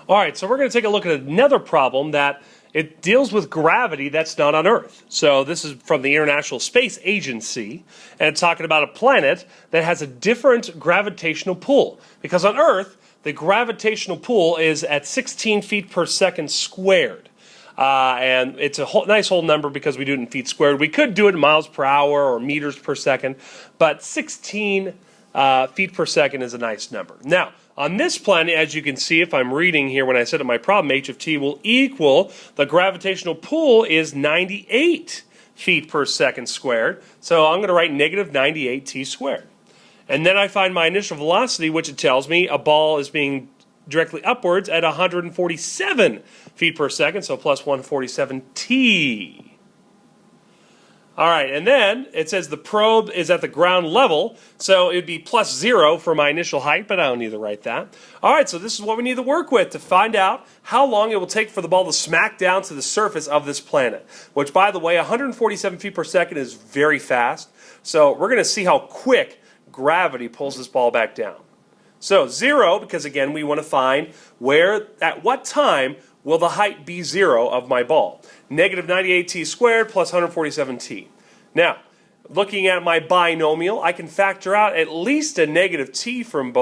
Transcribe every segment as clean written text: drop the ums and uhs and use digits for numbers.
All right, so we're going to take a look at another problem that it deals with gravity that's not on Earth. So this is from the International Space Agency, and it's talking about a planet that has a different gravitational pull. Because on Earth, the gravitational pull is at 16 feet per second squared. And it's a nice whole number because we do it in feet squared. We could do it in miles per hour or meters per second, but 16 feet per second is a nice number. Now, on this planet, as you can see, if I'm reading here when I set up my problem, h of t will equal, the gravitational pull is 98 feet per second squared. So I'm going to write negative 98t squared. And then I find my initial velocity, which it tells me a ball is being directly upwards at 147 feet per second, so plus 147t. All right, and then it says the probe is at the ground level, so it would be plus 0 for my initial height, but I don't need to write that. All right, so this is what we need to work with to find out how long it will take for the ball to smack down to the surface of this planet, which, by the way, 147 feet per second is very fast, so we're going to see how quick gravity pulls this ball back down. So 0, because again, we want to find at what time will the height be 0 of my ball. Negative 98t squared plus 147t. Now, looking at my binomial, I can factor out at least a negative t from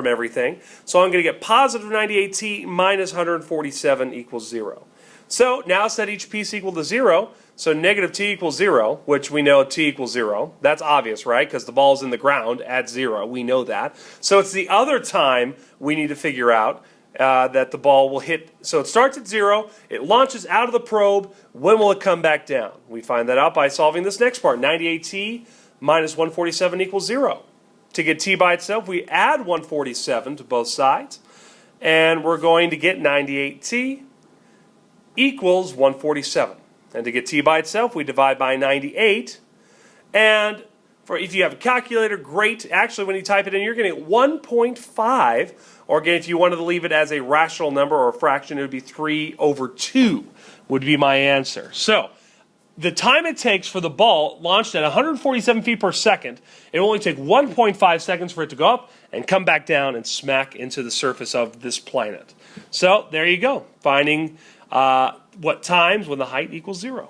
everything. So I'm going to get positive 98t minus 147 equals 0. So now set each piece equal to 0. So negative t equals 0, which we know t equals 0. That's obvious, right? Because the ball's in the ground at 0. We know that. So it's the other time we need to figure out that the ball will hit. So it starts at 0. It launches out of the probe. When will it come back down? We find that out by solving this next part. 98t minus 147 equals 0. To get t by itself, we add 147 to both sides. And we're going to get 98t equals 147. And to get t by itself, we divide by 98. And if you have a calculator, great. Actually, when you type it in, you're going to get 1.5. Or again, if you wanted to leave it as a rational number or a fraction, it would be 3 over 2 would be my answer. So the time it takes for the ball launched at 147 feet per second, it will only take 1.5 seconds for it to go up and come back down and smack into the surface of this planet. So there you go, finding what times when the height equals 0.